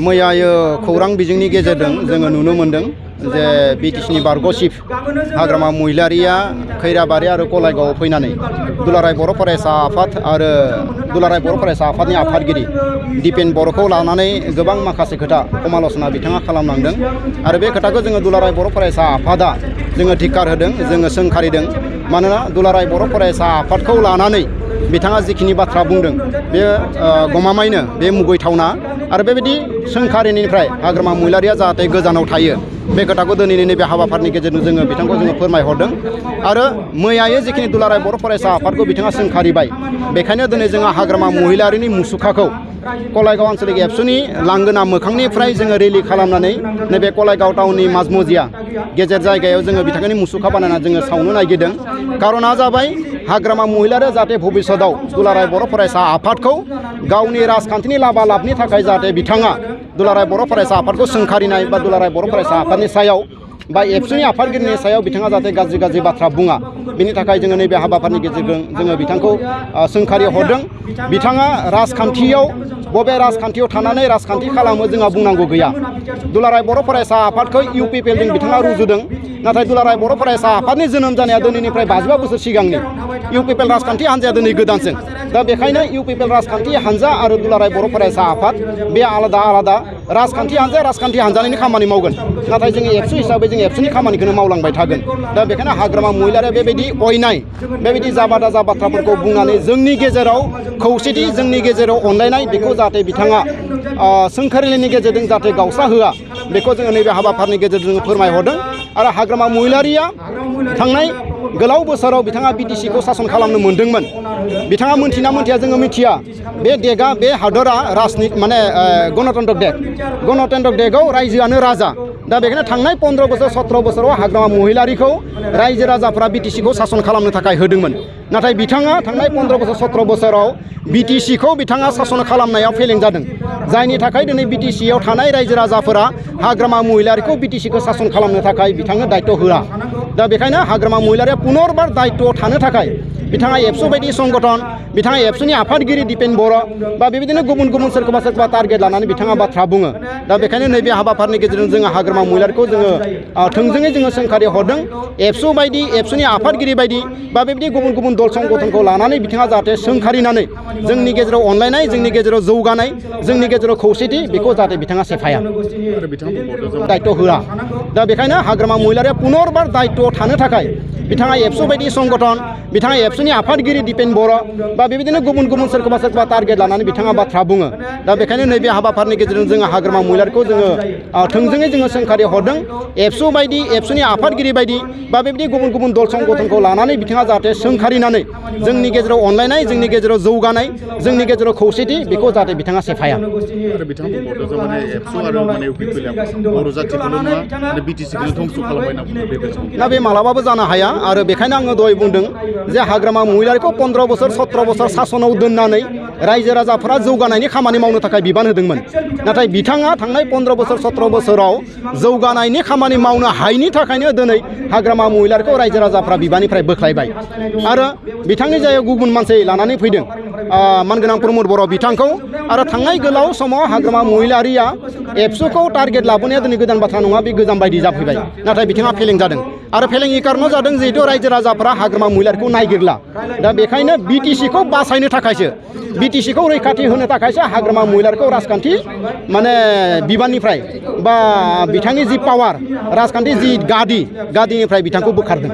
मैया खौरां बिजोंनि गेजेरजों जोङो नुनो मोनदों जे बिटिसिनि बारग' चिफ हाग्रामा महिलारिया खैराबारि आरो गलायगावआव फैनानै दुलाराय बर' फरायसा आफाद आरो दुलाराय बर' फरायसा आफादनि आफादगिरि दिपेन बर'खौ लानानै गोबां माखासे खोथा समाल'सना बिथाङा खालामलांदों आरो बे खोथाखौ जोङो दुलाराय बर' फरायसा आफादा जोङो धिक्कार होदों, जोङो सोंखारिदों। मानोना दुलाराय बर' फरायसा आफादखौ लानानै बिथाङा जिखिनि बाथ्रा बुंदों बे गमामायैनो बे मुगैथावना आरो बेबायदि सोंखारिनिफ्राय हाग्रामा महिलारिया जाहाथे गोजानाव थायो बे खोथाखौ दिनैनि नैबे हाबाफारिनि गेजेरजों जोङो बिथांखौ फोरमायहरदों। आरो मैयायै जिखिनि दुलाराय बर' फरायसा आफादखौ बिथाङा सोंखारिबाय, बेखायनो दिनै जोंहा हाग्रामा महिलारिनि मुसुखाखौ गलायगाव आन्चलिक एबसुनि लांगोना मोखांनिफ्राय जोङो रेलि खालामनानै नैबे गलायगाव टाउननि माजमजिया गेजेर जायगायाव जोङो बिथांनि मुसुखा बानायना जोङो सावनो नागिरदों। कारना जाबाय हाग्रामा महिलारिया जाहाथे भबिष्यतआव दुलाराय बर' फरायसा आफादखौ गावनि राजखान्थिनि लाबा लाबनि थाखाय जाहाथे बिथाङा दुलाराय बर' फरायसा आफादखौ सोंखारिनाय बा दुलाराय बर' फरायसा आफादनि सायाव बा एबसुनि आफादगिरिनि सायाव बिथाङा जाहाथे गाज्रि गाज्रि बाथ्रा बुङा, बेनि थाखाय जोङो नैबे हाबाफारिनि गेजेरजों जोङो बिथांखौ सोंखारि हरदों। बिथाङा राजखान्थियाव बबे राजखान्थियाव थानानै राजखान्थि खालामो जोंहा बुंनांगौ गैया। दुलाराय बर' फरायसा आफादखौ UPPLजों बिथाङा रुजुदों, नाथाय दुलाराय बर' फरायसा आफादनि जोनोम जानाया दिनैनिफ्राय 55 बोसोर सिगांनि। UPPL राजखान्थि हान्जाया दिनै गोदानसो। दा बेखायनो UPPL राजखान्थि हान्जा आरो दुलाराय बर' फरायसा आफाद बे आलादा आलादा। राजखान्थि हान्जानिनो खामानि मावगोन, नाथाय जोङो एबसु हिसाबै जों एबसुनि खामानिखौनो मावलांबाय थागोन। दा बेखायनो हाग्रामा महिलारिया बेबायदि अयनाय बेबायदि जाबा दाजा बाथ्राफोरखौ बुंनानै जोंनि गेजेराव खौसेथि, जोंनि गेजेराव अनलायनाय बेखौ जाहाथे बिथाङा सोंखारिनि गेजेरजों जाहाथे गावसा होआ, बेखौ जोङो नैबे हाबाफारिनि गेजेरजों फोरमायहरदों। आरो हाग्रामा महिलारिया थांनाय गोलाव बोसोराव बिथाङा BTCखौ सासन खालामनो मोन्दोंमोन। बिथाङा मोनथिना मोनथिया जोङो मिथिया, बे देगा बे हादरा गणतन्त्र देगआव रायजोआनो राजा। दा बेखायनो थांनाय 15 बोसोर 17 बोसोराव हाग्रामा महिलारिखौ रायजो राजाफ्रा BTCखौ सासन खालामनो थाखाय होदोंमोन। नाथाय बिथाङा थांनाय 15 बोसोर 17 बोसोराव BTCखौ बिथाङा सासन खालामनायाव फेलें जादों, जायनि थाखाय दिनै BTCआव थानाय रायजो राजाफोरा हाग्रामा महिलारिखौ BTCखौ सासन खालामनो थाखाय बिथांनो दायित्व होआ। दा बेखायनो हाग्रामा महिलारिया पुनरबार दायित्वआव थानो थाखाय बिथाङा एबसु बायदि संगठन, बिथाङा एबसुनि आफादगिरि दिपेन बर' बा बेबायदिनो गुबुन गुबुन सोरखौबा टारगेट लानानै बिथाङा बाथ्रा बुङो। दा बेखायनो नैबे हाबाफारिनि गेजेरजों जोङो हाग्रामा महिलारिखौ जोङो थोंजोङै जोङो सोंखारि हरदों। एबसु बायदि एबसुनि आफादगिरि बायदि बा बेबायदि गुबुन गुबुन दल संगठनखौ लानानै बिथाङा जाहाथे सोंखारिनानै जोंनि गेजेराव अनलायनाय, जोंनि गेजेराव जौगानाय, जोंनि गेजेराव खौसेथि बेखौ जाहाथे बिथाङा सेफाया, दायित्व होआ। दा बेखायनो हाग्रामा महिलारिया पुनरबार दायित्वआव थानो थाखाय बिथाङा एबसु बायदि संगठन, बिथाङा एबसुनि आफादगिरि दिपेन बर' बा बेबायदिनो गुबुन गुबुन सोरखौबा टारगेट लानानै बिथाङा बाथ्रा बुङो। दा बेखायनो नैबे हाबाफारिनि गेजेरजों जोङो हाग्रामा महिलारिखौ जोङो थोंजोङै जोङो सोंखारि हरदों। एबसु बायदि एबसुनि आफादगिरि बायदि बा बेबायदि गुबुन गुबुन दल संगठनखौ लानानै बिथाङा जाहाथे सोंखारिनानै जोंनि गेजेराव अनलायनाय, जोंनि गेजेराव जौगानाय, जोंनि गेजेराव खौसेथि बेखौ जाहाथे बिथाङा सेफाया। ना बे मालाबाबो जानो हाया। आरो बेखायनो आङो दहाय बुंदों जे हाग्रामा महिलारिखौ 15 बोसोर 17 बोसोर सासनाव दोननानै रायजो राजाफोरा जौगानायनि खामानि मावनो थाखाय बिबान होदोंमोन। नाथाय बिथाङा थांनाय 15 बोसोर 17 बोसोराव जौगानायनि खामानि मावनो हायिनि थाखायनो दिनै हाग्रामा महिलारिखौ रायजो राजाफ्रा बिबाननिफ्राय बोख्लायबाय। आरो बिथांनि जायगायाव गुबुन मानसि लानानै फैदों, मानगोनां प्रमद बर' बिथांखौ। आरो थांनाय गोलाव समाव हाग्रामा महिलारिया एबसुखौ टारगेट लाबोनाया दिनै गोदान बाथ्रा नङा, बे गोजाम बायदि जाफैबाय। नाथाय बिथाङा फेलें जादों। आरो फेलेंनि कारनाव जादों जिहेतु रायजो राजाफ्रा हाग्रामा महिलारिखौ नायगिरला। दा बेखायनो BTCखौ बासायनो थाखायसो, BTCखौ रैखाथि होनो थाखायसो हाग्रामा महिलारिखौ राजखान्थि बिबाननिफ्राय बा बिथांनि जि पावार, राजखान्थि जि गादिनिफ्राय बिथांखौ बोखारदों।